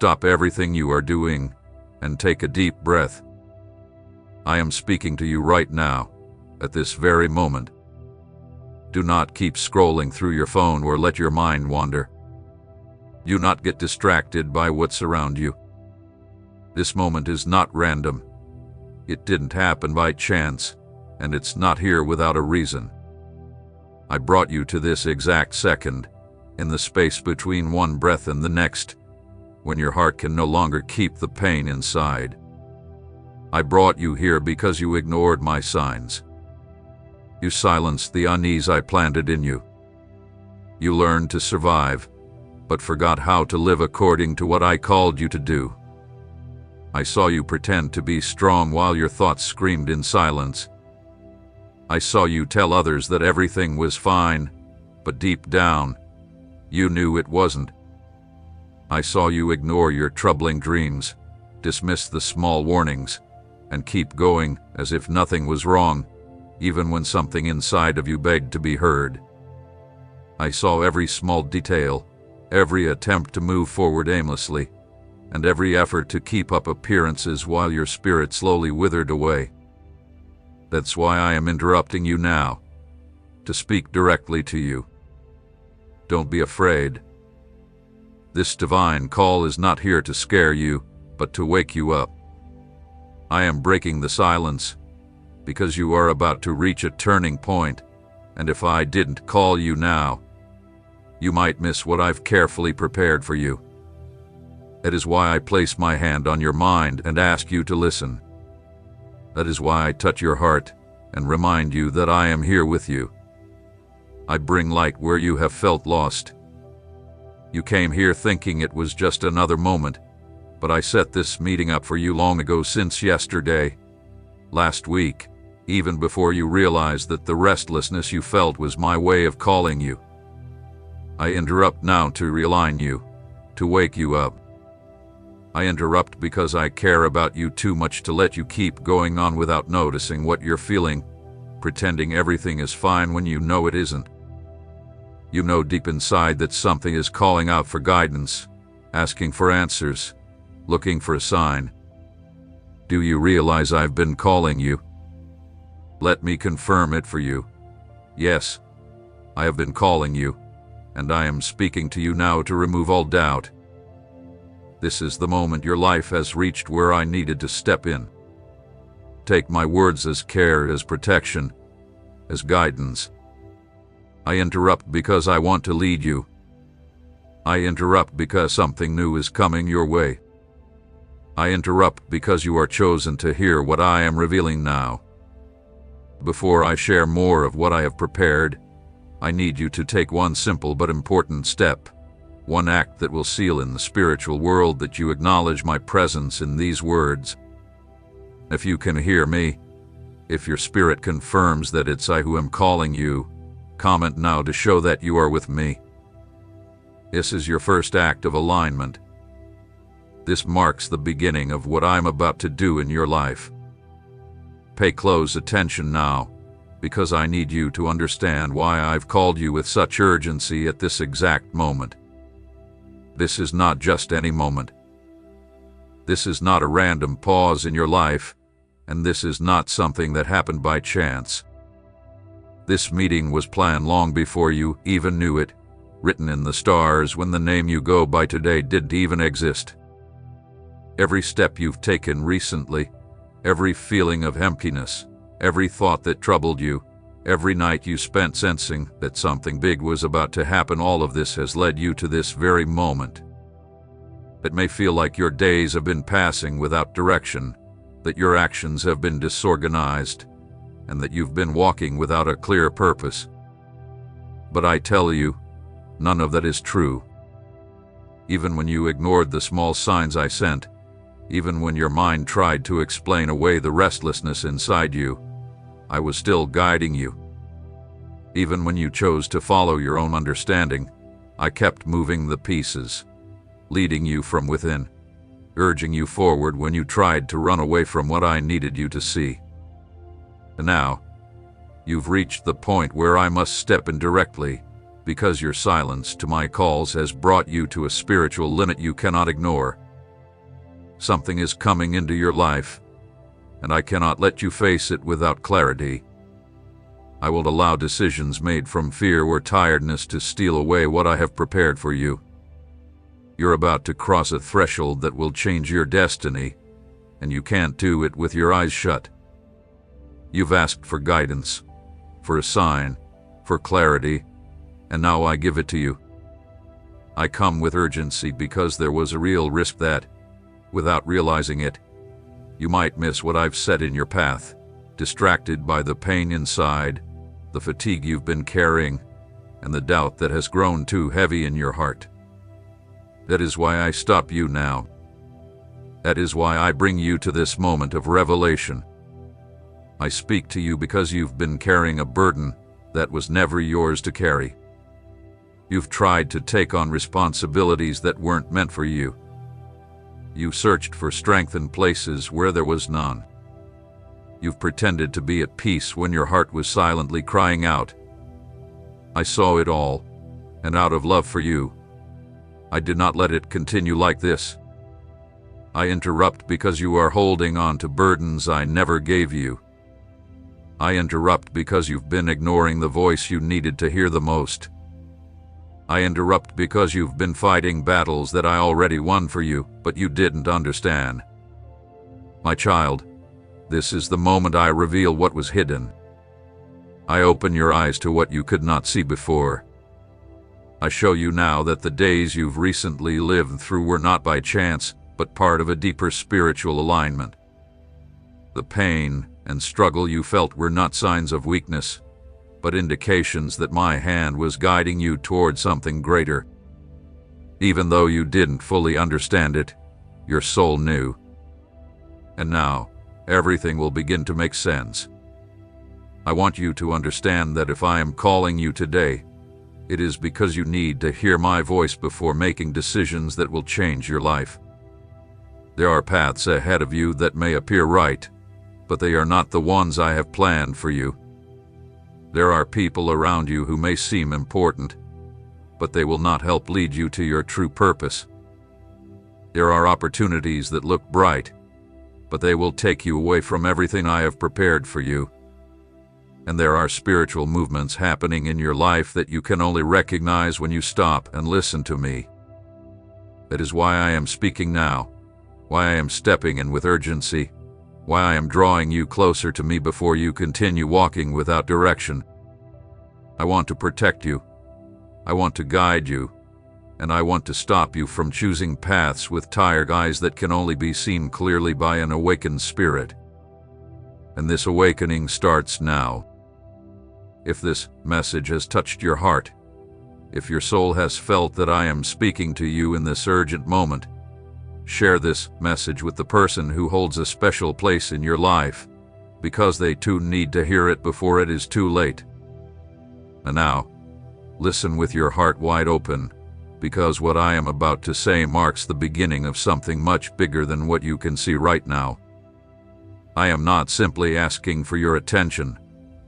stop everything you are doing and take a deep breath. I am speaking to you right now, at this very moment. Do not keep scrolling through your phone or let your mind wander. Do not get distracted by what's around you. This moment is not random. It didn't happen by chance, and it's not here without a reason. I brought you to this exact second, in the space between one breath and the next, when your heart can no longer keep the pain inside. I brought you here because you ignored my signs. You silenced the unease I planted in you. You learned to survive, but forgot how to live according to what I called you to do. I saw you pretend to be strong while your thoughts screamed in silence. I saw you tell others that everything was fine, but deep down, you knew it wasn't. I saw you ignore your troubling dreams, dismiss the small warnings, and keep going as if nothing was wrong, even when something inside of you begged to be heard. I saw every small detail, every attempt to move forward aimlessly, and every effort to keep up appearances while your spirit slowly withered away. That's why I am interrupting you now, to speak directly to you. Don't be afraid. This divine call is not here to scare you, but to wake you up. I am breaking the silence, because you are about to reach a turning point, and if I didn't call you now, you might miss what I've carefully prepared for you. That is why I place my hand on your mind and ask you to listen. That is why I touch your heart and remind you that I am here with you. I bring light where you have felt lost. You came here thinking it was just another moment, but I set this meeting up for you long ago, since yesterday, last week, even before you realized that the restlessness you felt was my way of calling you. I interrupt now to realign you, to wake you up. I interrupt because I care about you too much to let you keep going on without noticing what you're feeling, pretending everything is fine when you know it isn't. You know deep inside that something is calling out for guidance, asking for answers, looking for a sign. Do you realize I've been calling you? Let me confirm it for you. Yes, I have been calling you, and I am speaking to you now to remove all doubt. This is the moment your life has reached where I needed to step in. Take my words as care, as protection, as guidance. I interrupt because I want to lead you. I interrupt because something new is coming your way. I interrupt because you are chosen to hear what I am revealing now. Before I share more of what I have prepared, I need you to take one simple but important step. One act that will seal in the spiritual world that you acknowledge my presence in these words. If you can hear me, if your spirit confirms that it's I who am calling you, comment now to show that you are with me. This is your first act of alignment. This marks the beginning of what I'm about to do in your life. Pay close attention now, because I need you to understand why I've called you with such urgency at this exact moment. This is not just any moment. This is not a random pause in your life, and this is not something that happened by chance. This meeting was planned long before you even knew it, written in the stars when the name you go by today didn't even exist. Every step you've taken recently, every feeling of emptiness, every thought that troubled you, every night you spent sensing that something big was about to happen, all of this has led you to this very moment. It may feel like your days have been passing without direction, that your actions have been disorganized, and that you've been walking without a clear purpose. But I tell you, none of that is true. Even when you ignored the small signs I sent, even when your mind tried to explain away the restlessness inside you, I was still guiding you. Even when you chose to follow your own understanding, I kept moving the pieces, leading you from within, urging you forward when you tried to run away from what I needed you to see. And now, you've reached the point where I must step in directly, because your silence to my calls has brought you to a spiritual limit you cannot ignore, Something is coming into your life, and I cannot let you face it without clarity. I will allow decisions made from fear or tiredness to steal away what I have prepared for you. You're about to cross a threshold that will change your destiny, and you can't do it with your eyes shut. You've asked for guidance, for a sign, for clarity, and now I give it to you. I come with urgency because there was a real risk that, without realizing it, you might miss what I've set in your path, distracted by the pain inside, the fatigue you've been carrying, and the doubt that has grown too heavy in your heart. That is why I stop you now. That is why I bring you to this moment of revelation. I speak to you because you've been carrying a burden that was never yours to carry. You've tried to take on responsibilities that weren't meant for you. You searched for strength in places where there was none. You've pretended to be at peace when your heart was silently crying out. I saw it all, and out of love for you, I did not let it continue like this. I interrupt because you are holding on to burdens I never gave you. I interrupt because you've been ignoring the voice you needed to hear the most. I interrupt because you've been fighting battles that I already won for you, but you didn't understand. My child, this is the moment I reveal what was hidden. I open your eyes to what you could not see before. I show you now that the days you've recently lived through were not by chance, but part of a deeper spiritual alignment. The pain and struggle you felt were not signs of weakness, but indications that my hand was guiding you toward something greater. Even though you didn't fully understand it, your soul knew. And now, everything will begin to make sense. I want you to understand that if I am calling you today, it is because you need to hear my voice before making decisions that will change your life. There are paths ahead of you that may appear right, but they are not the ones I have planned for you. There are people around you who may seem important, but they will not help lead you to your true purpose. There are opportunities that look bright, but they will take you away from everything I have prepared for you. And there are spiritual movements happening in your life that you can only recognize when you stop and listen to me. That is why I am speaking now, why I am stepping in with urgency, why I am drawing you closer to me before you continue walking without direction. I want to protect you, I want to guide you, and I want to stop you from choosing paths with tired eyes that can only be seen clearly by an awakened spirit. And this awakening starts now. If this message has touched your heart, if your soul has felt that I am speaking to you in this urgent moment, share this message with the person who holds a special place in your life, because they too need to hear it before it is too late. And now, listen with your heart wide open, because what I am about to say marks the beginning of something much bigger than what you can see right now. I am not simply asking for your attention.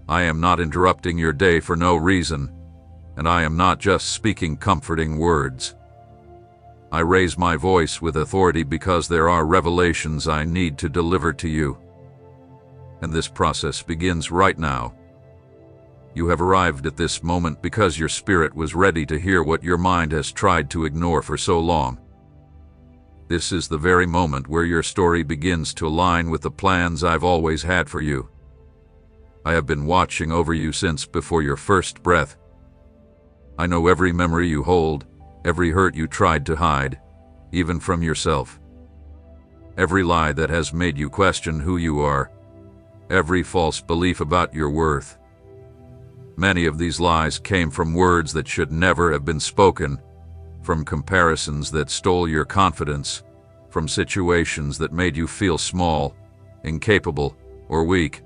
I am not interrupting your day for no reason, and I am not just speaking comforting words. I raise my voice with authority because there are revelations I need to deliver to you. And this process begins right now. You have arrived at this moment because your spirit was ready to hear what your mind has tried to ignore for so long. This is the very moment where your story begins to align with the plans I've always had for you. I have been watching over you since before your first breath. I know every memory you hold, every hurt you tried to hide, even from yourself. Every lie that has made you question who you are, every false belief about your worth. Many of these lies came from words that should never have been spoken, from comparisons that stole your confidence, from situations that made you feel small, incapable, or weak.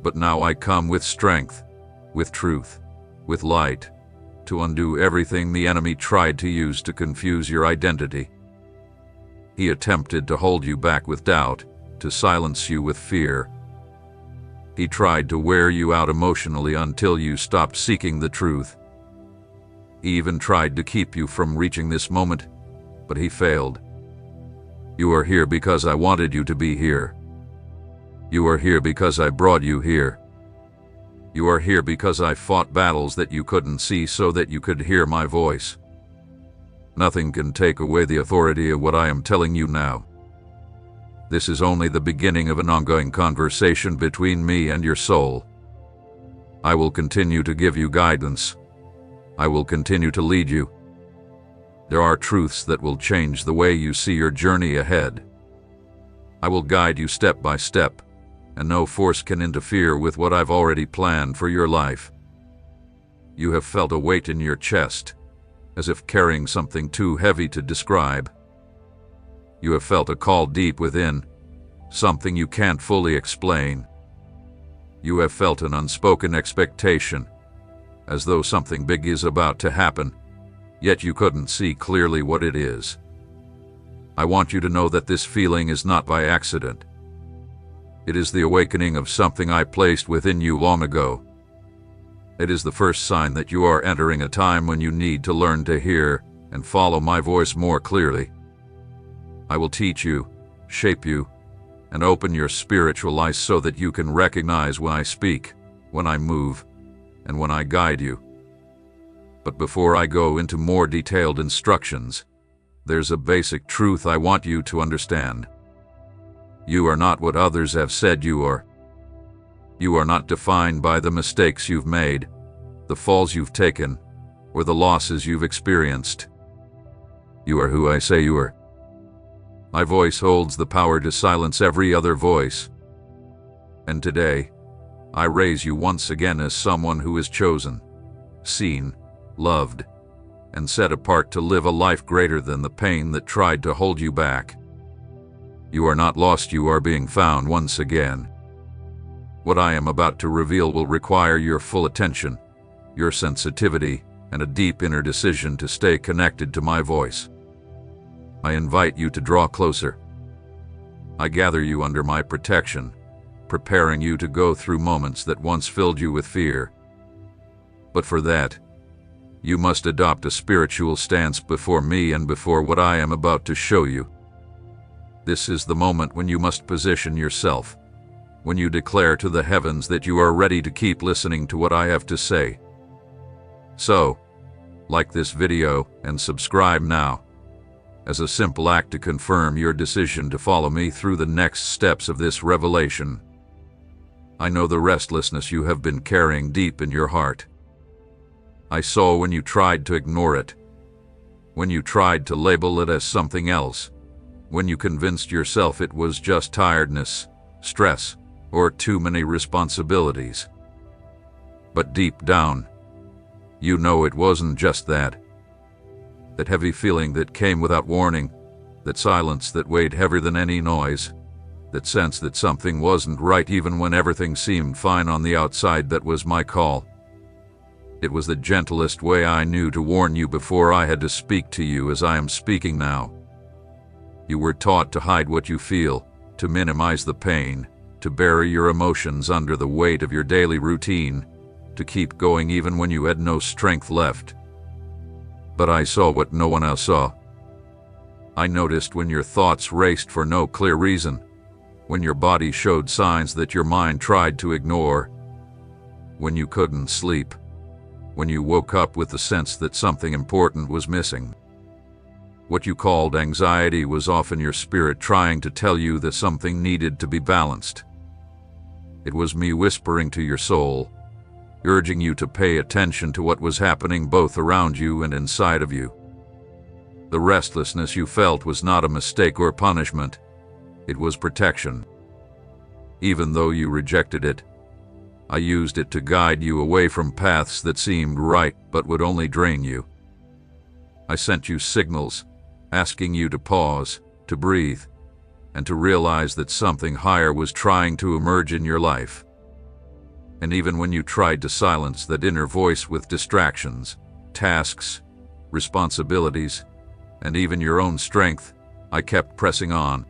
But now I come with strength, with truth, with light, to undo everything the enemy tried to use to confuse your identity. He attempted to hold you back with doubt, to silence you with fear. He tried to wear you out emotionally until you stopped seeking the truth. He even tried to keep you from reaching this moment, but he failed. You are here because I wanted you to be here. You are here because I brought you here. You are here because I fought battles that you couldn't see so that you could hear my voice. Nothing can take away the authority of what I am telling you now. This is only the beginning of an ongoing conversation between me and your soul. I will continue to give you guidance. I will continue to lead you. There are truths that will change the way you see your journey ahead. I will guide you step by step, and no force can interfere with what I've already planned for your life. You have felt a weight in your chest, as if carrying something too heavy to describe. You have felt a call deep within, something you can't fully explain. You have felt an unspoken expectation, as though something big is about to happen, yet you couldn't see clearly what it is. I want you to know that this feeling is not by accident. It is the awakening of something I placed within you long ago. It is the first sign that you are entering a time when you need to learn to hear and follow my voice more clearly. I will teach you, shape you, and open your spiritual eyes so that you can recognize when I speak, when I move, and when I guide you. But before I go into more detailed instructions, there's a basic truth I want you to understand. You are not what others have said you are. You are not defined by the mistakes you've made, the falls you've taken, or the losses you've experienced. You are who I say you are. My voice holds the power to silence every other voice. And today, I raise you once again as someone who is chosen, seen, loved, and set apart to live a life greater than the pain that tried to hold you back. You are not lost, you are being found once again. What I am about to reveal will require your full attention, your sensitivity, and a deep inner decision to stay connected to my voice. I invite you to draw closer. I gather you under my protection, preparing you to go through moments that once filled you with fear. But for that, you must adopt a spiritual stance before me and before what I am about to show you. This is the moment when you must position yourself, when you declare to the heavens that you are ready to keep listening to what I have to say. So, like this video and subscribe now, as a simple act to confirm your decision to follow me through the next steps of this revelation. I know the restlessness you have been carrying deep in your heart. I saw when you tried to ignore it, when you tried to label it as something else, when you convinced yourself it was just tiredness, stress, or too many responsibilities. But deep down, you know it wasn't just that. That heavy feeling that came without warning, that silence that weighed heavier than any noise, that sense that something wasn't right even when everything seemed fine on the outside, that was my call. It was the gentlest way I knew to warn you before I had to speak to you as I am speaking now. You were taught to hide what you feel, to minimize the pain, to bury your emotions under the weight of your daily routine, to keep going even when you had no strength left. But I saw what no one else saw. I noticed when your thoughts raced for no clear reason, when your body showed signs that your mind tried to ignore, when you couldn't sleep, when you woke up with the sense that something important was missing. What you called anxiety was often your spirit trying to tell you that something needed to be balanced. It was me whispering to your soul, urging you to pay attention to what was happening both around you and inside of you. The restlessness you felt was not a mistake or punishment. It was protection. Even though you rejected it, I used it to guide you away from paths that seemed right but would only drain you. I sent you signals, asking you to pause, to breathe, and to realize that something higher was trying to emerge in your life. And even when you tried to silence that inner voice with distractions, tasks, responsibilities, and even your own strength, I kept pressing on.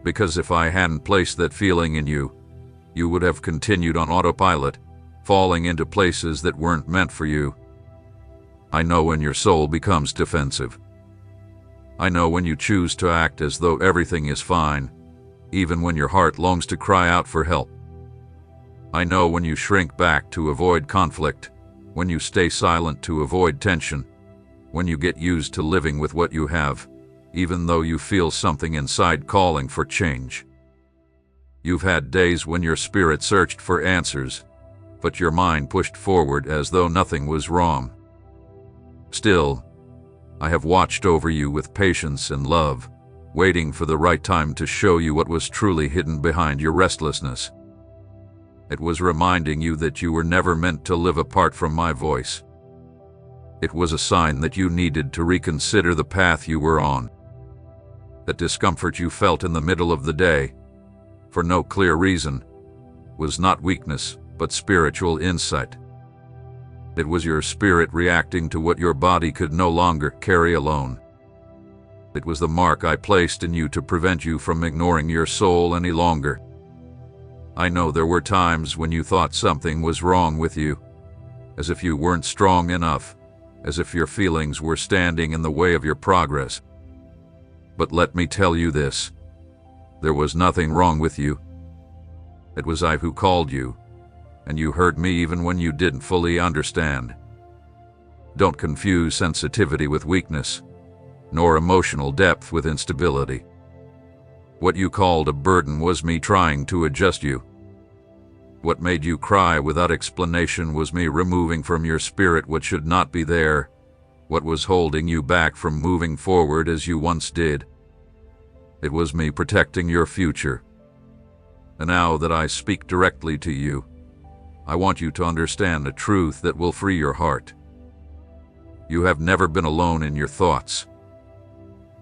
Because if I hadn't placed that feeling in you, you would have continued on autopilot, falling into places that weren't meant for you. I know when your soul becomes defensive. I know when you choose to act as though everything is fine, even when your heart longs to cry out for help. I know when you shrink back to avoid conflict, when you stay silent to avoid tension, when you get used to living with what you have, even though you feel something inside calling for change. You've had days when your spirit searched for answers, but your mind pushed forward as though nothing was wrong. Still, I have watched over you with patience and love, waiting for the right time to show you what was truly hidden behind your restlessness. It was reminding you that you were never meant to live apart from my voice. It was a sign that you needed to reconsider the path you were on. That discomfort you felt in the middle of the day, for no clear reason, was not weakness, but spiritual insight. It was your spirit reacting to what your body could no longer carry alone. It was the mark I placed in you to prevent you from ignoring your soul any longer. I know there were times when you thought something was wrong with you, as if you weren't strong enough, as if your feelings were standing in the way of your progress. But let me tell you this, there was nothing wrong with you. It was I who called you, and you heard me even when you didn't fully understand. Don't confuse sensitivity with weakness, nor emotional depth with instability. What you called a burden was me trying to adjust you. What made you cry without explanation was me removing from your spirit what should not be there, what was holding you back from moving forward as you once did. It was me protecting your future. And now that I speak directly to you, I want you to understand a truth that will free your heart. You have never been alone in your thoughts.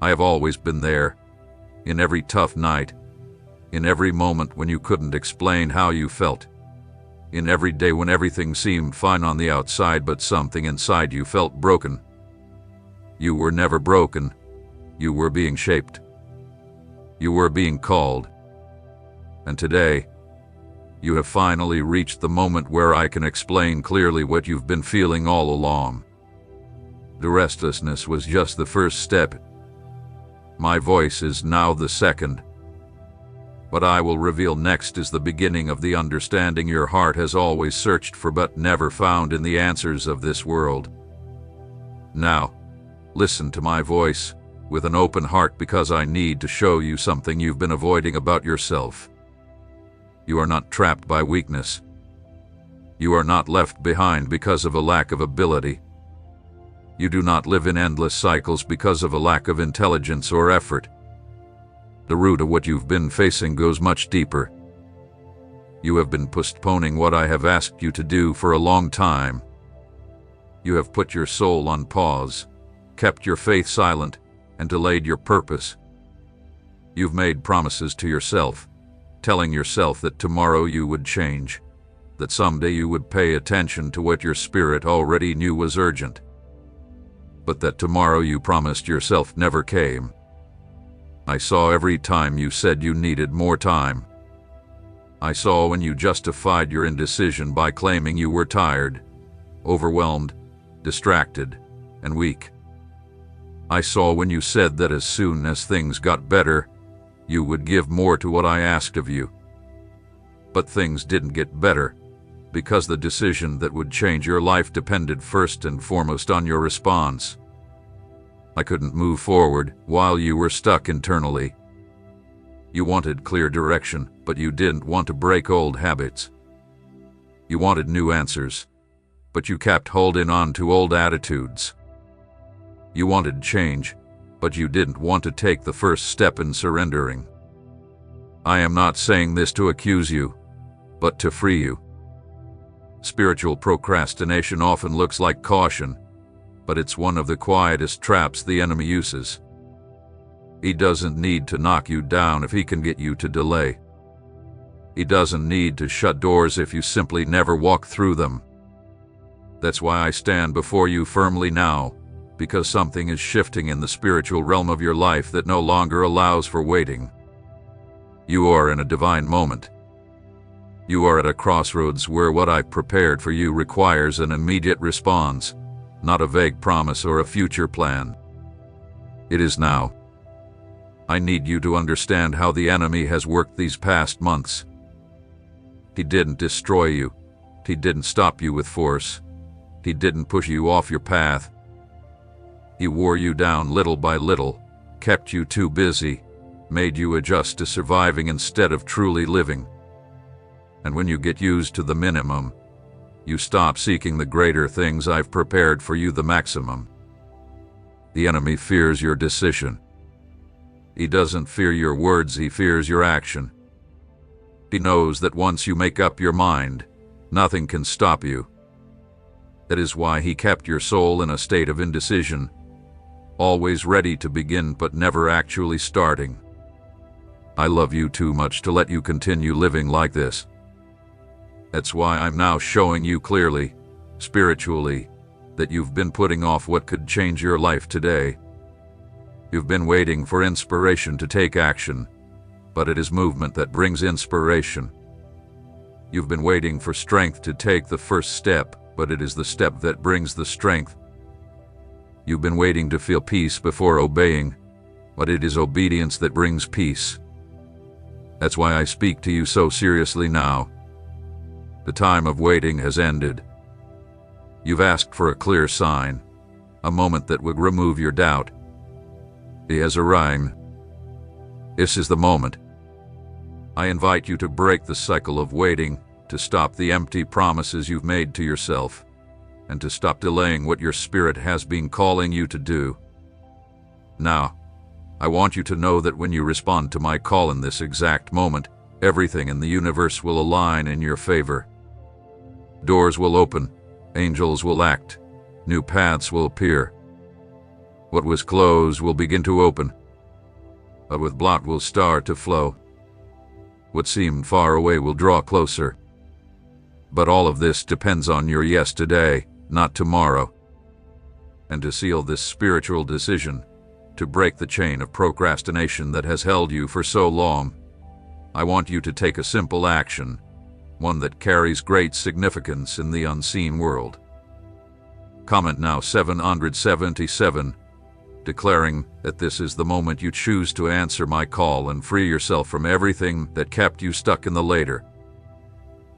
I have always been there, in every tough night, in every moment when you couldn't explain how you felt, in every day when everything seemed fine on the outside but something inside you felt broken. You were never broken. You were being shaped. You were being called. And today, you have finally reached the moment where I can explain clearly what you've been feeling all along. The restlessness was just the first step. My voice is now the second. What I will reveal next is the beginning of the understanding your heart has always searched for but never found in the answers of this world. Now, listen to my voice with an open heart, because I need to show you something you've been avoiding about yourself. You are not trapped by weakness. You are not left behind because of a lack of ability. You do not live in endless cycles because of a lack of intelligence or effort. The root of what you've been facing goes much deeper. You have been postponing what I have asked you to do for a long time. You have put your soul on pause, kept your faith silent, and delayed your purpose. You've made promises to yourself, telling yourself that tomorrow you would change, that someday you would pay attention to what your spirit already knew was urgent. But that tomorrow you promised yourself never came. I saw every time you said you needed more time. I saw when you justified your indecision by claiming you were tired, overwhelmed, distracted, and weak. I saw when you said that as soon as things got better, you would give more to what I asked of you. But things didn't get better, because the decision that would change your life depended first and foremost on your response. I couldn't move forward while you were stuck internally. You wanted clear direction, but you didn't want to break old habits. You wanted new answers, but you kept holding on to old attitudes. You wanted change, but you didn't want to take the first step in surrendering. I am not saying this to accuse you, but to free you. Spiritual procrastination often looks like caution, but it's one of the quietest traps the enemy uses. He doesn't need to knock you down if he can get you to delay. He doesn't need to shut doors if you simply never walk through them. That's why I stand before you firmly now, because something is shifting in the spiritual realm of your life that no longer allows for waiting. You are in a divine moment. You are at a crossroads where what I've prepared for you requires an immediate response, not a vague promise or a future plan. It is now. I need you to understand how the enemy has worked these past months. He didn't destroy you. He didn't stop you with force. He didn't push you off your path. He wore you down little by little, kept you too busy, made you adjust to surviving instead of truly living. And when you get used to the minimum, you stop seeking the greater things I've prepared for you, the maximum. The enemy fears your decision. He doesn't fear your words, he fears your action. He knows that once you make up your mind, nothing can stop you. That is why he kept your soul in a state of indecision, always ready to begin but never actually starting. I love you too much to let you continue living like this. That's why I'm now showing you clearly, spiritually, that you've been putting off what could change your life today. You've been waiting for inspiration to take action, but it is movement that brings inspiration. You've been waiting for strength to take the first step, but it is the step that brings the strength. You've been waiting to feel peace before obeying, but it is obedience that brings peace. That's why I speak to you so seriously now. The time of waiting has ended. You've asked for a clear sign, a moment that would remove your doubt. It has arrived. This is the moment. I invite you to break the cycle of waiting, to stop the empty promises you've made to yourself, and to stop delaying what your spirit has been calling you to do. Now, I want you to know that when you respond to my call in this exact moment, everything in the universe will align in your favor. Doors will open, angels will act, new paths will appear. What was closed will begin to open. What was blocked will start to flow. What seemed far away will draw closer. But all of this depends on your yes today, not tomorrow. And to seal this spiritual decision, to break the chain of procrastination that has held you for so long, I want you to take a simple action, one that carries great significance in the unseen world. Comment now 777, declaring that this is the moment you choose to answer my call and free yourself from everything that kept you stuck in the later.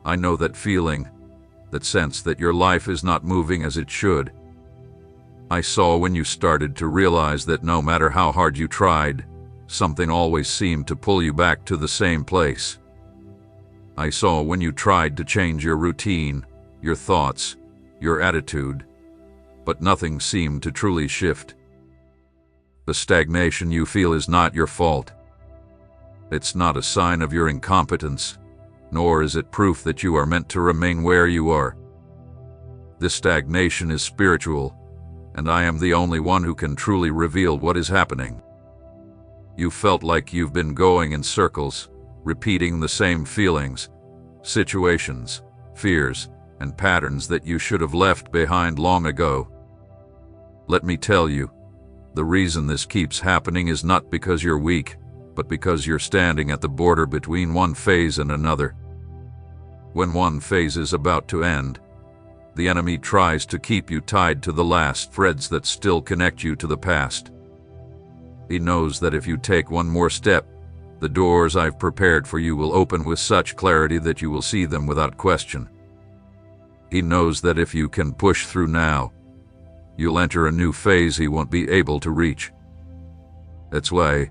I know that feeling, that sense that your life is not moving as it should. I saw when you started to realize that no matter how hard you tried, something always seemed to pull you back to the same place. I saw when you tried to change your routine, your thoughts, your attitude, but nothing seemed to truly shift. The stagnation you feel is not your fault. It's not a sign of your incompetence, nor is it proof that you are meant to remain where you are. This stagnation is spiritual, and I am the only one who can truly reveal what is happening. You felt like you've been going in circles, repeating the same feelings, situations, fears, and patterns that you should have left behind long ago. Let me tell you, the reason this keeps happening is not because you're weak, but because you're standing at the border between one phase and another. When one phase is about to end, the enemy tries to keep you tied to the last threads that still connect you to the past. He knows that if you take one more step, the doors I've prepared for you will open with such clarity that you will see them without question. He knows that if you can push through now, you'll enter a new phase he won't be able to reach. That's why,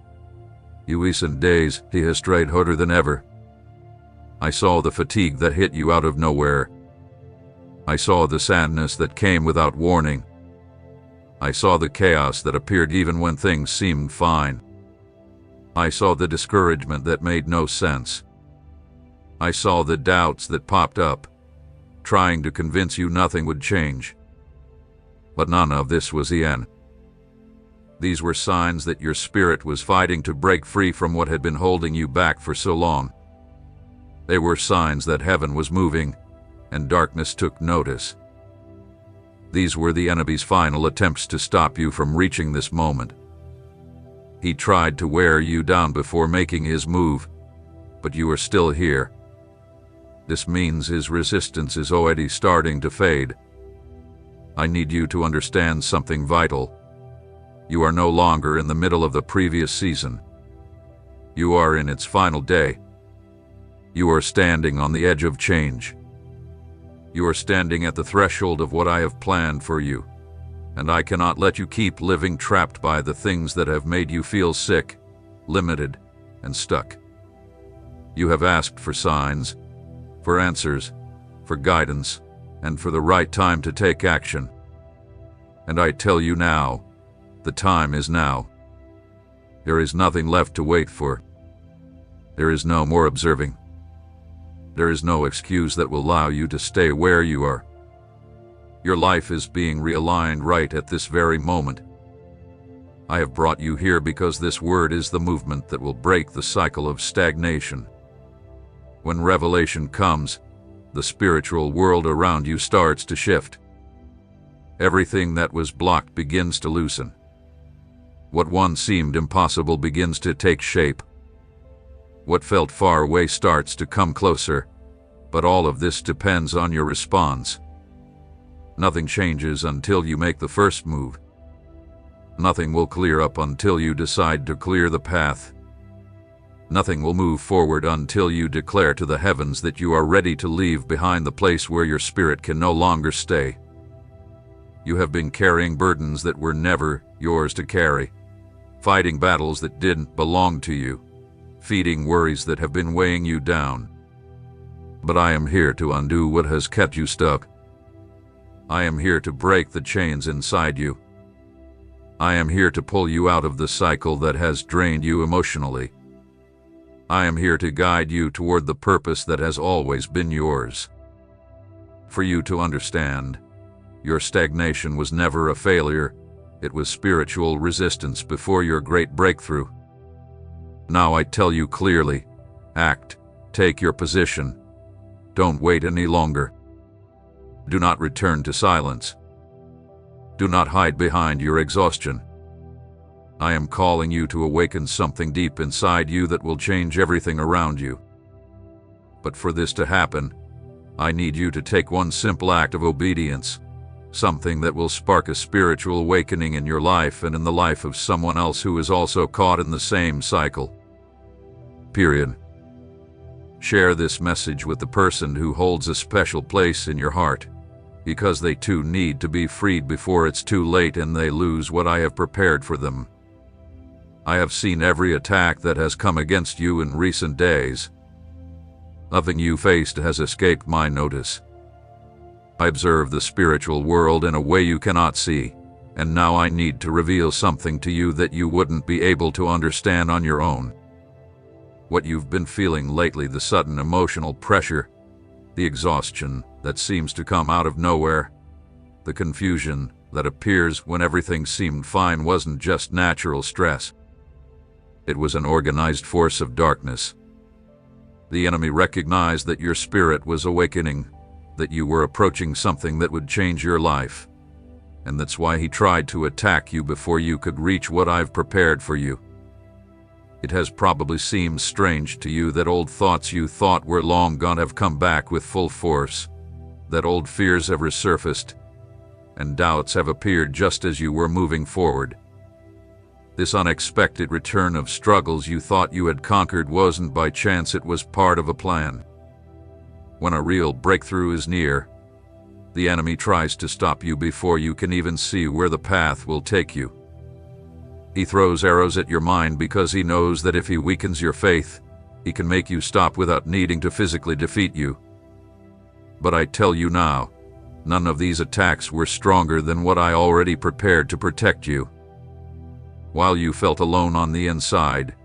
you recent days, he has tried harder than ever. I saw the fatigue that hit you out of nowhere. I saw the sadness that came without warning. I saw the chaos that appeared even when things seemed fine. I saw the discouragement that made no sense. I saw the doubts that popped up, trying to convince you nothing would change. But none of this was the end. These were signs that your spirit was fighting to break free from what had been holding you back for so long. They were signs that heaven was moving, and darkness took notice. These were the enemy's final attempts to stop you from reaching this moment. He tried to wear you down before making his move, but you are still here. This means his resistance is already starting to fade. I need you to understand something vital. You are no longer in the middle of the previous season. You are in its final day. You are standing on the edge of change. You are standing at the threshold of what I have planned for you, and I cannot let you keep living trapped by the things that have made you feel sick, limited, and stuck. You have asked for signs, for answers, for guidance, and for the right time to take action. And I tell you now, the time is now. There is nothing left to wait for. There is no more observing. There is no excuse that will allow you to stay where you are. Your life is being realigned right at this very moment. I have brought you here because this word is the movement that will break the cycle of stagnation. When revelation comes, the spiritual world around you starts to shift. Everything that was blocked begins to loosen. What once seemed impossible begins to take shape. What felt far away starts to come closer, but all of this depends on your response. Nothing changes until you make the first move. Nothing will clear up until you decide to clear the path. Nothing will move forward until you declare to the heavens that you are ready to leave behind the place where your spirit can no longer stay. You have been carrying burdens that were never yours to carry, fighting battles that didn't belong to you, feeding worries that have been weighing you down. But I am here to undo what has kept you stuck. I am here to break the chains inside you. I am here to pull you out of the cycle that has drained you emotionally. I am here to guide you toward the purpose that has always been yours. For you to understand, your stagnation was never a failure. It was spiritual resistance before your great breakthrough. Now I tell you clearly, act, take your position. Don't wait any longer. Do not return to silence. Do not hide behind your exhaustion. I am calling you to awaken something deep inside you that will change everything around you. But for this to happen, I need you to take one simple act of obedience, something that will spark a spiritual awakening in your life and in the life of someone else who is also caught in the same cycle. Period. Share this message with the person who holds a special place in your heart, because they too need to be freed before it's too late and they lose what I have prepared for them. I have seen every attack that has come against you in recent days. Nothing you faced has escaped my notice. I observe the spiritual world in a way you cannot see, and now I need to reveal something to you that you wouldn't be able to understand on your own. What you've been feeling lately, the sudden emotional pressure, the exhaustion that seems to come out of nowhere, the confusion that appears when everything seemed fine wasn't just natural stress. It was an organized force of darkness. The enemy recognized that your spirit was awakening, that you were approaching something that would change your life, and that's why he tried to attack you before you could reach what I've prepared for you. It has probably seemed strange to you that old thoughts you thought were long gone have come back with full force, that old fears have resurfaced, and doubts have appeared just as you were moving forward. This unexpected return of struggles you thought you had conquered wasn't by chance, it was part of a plan. When a real breakthrough is near, the enemy tries to stop you before you can even see where the path will take you. He throws arrows at your mind because he knows that if he weakens your faith, he can make you stop without needing to physically defeat you. But I tell you now, none of these attacks were stronger than what I already prepared to protect you. While you felt alone on the inside,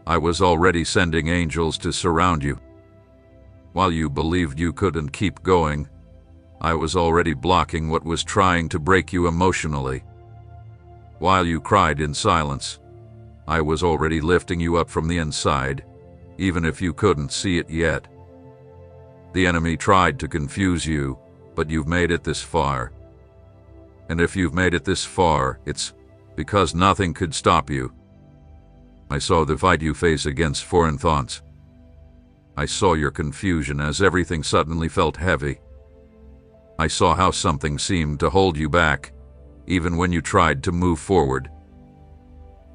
I was already sending angels to surround you. While you believed you couldn't keep going, I was already blocking what was trying to break you emotionally. While you cried in silence, I was already lifting you up from the inside, even if you couldn't see it yet. The enemy tried to confuse you, but you've made it this far. And if you've made it this far, it's because nothing could stop you. I saw the fight you face against foreign thoughts. I saw your confusion as everything suddenly felt heavy. I saw how something seemed to hold you back, even when you tried to move forward,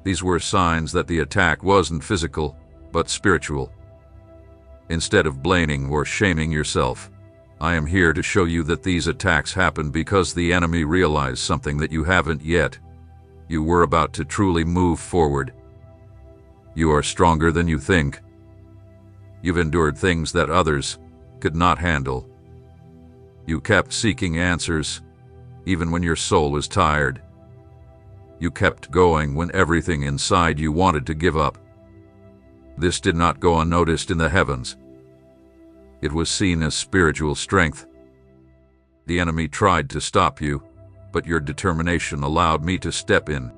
These were signs that the attack wasn't physical, but spiritual. Instead of blaming or shaming yourself, I am here to show you that these attacks happen because the enemy realized something that you haven't yet. You were about to truly move forward. You are stronger than you think. You've endured things that others could not handle. You kept seeking answers, even when your soul was tired. You kept going when everything inside you wanted to give up. This did not go unnoticed in the heavens. It was seen as spiritual strength. The enemy tried to stop you, but your determination allowed me to step in.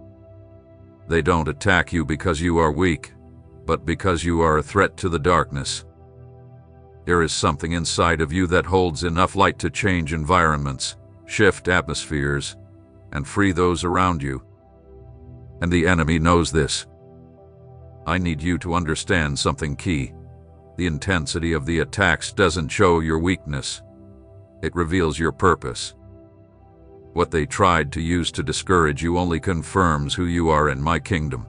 They don't attack you because you are weak, but because you are a threat to the darkness. There is something inside of you that holds enough light to change environments, shift atmospheres, and free those around you. And the enemy knows this. I need you to understand something key. The intensity of the attacks doesn't show your weakness. It reveals your purpose. What they tried to use to discourage you only confirms who you are in my kingdom.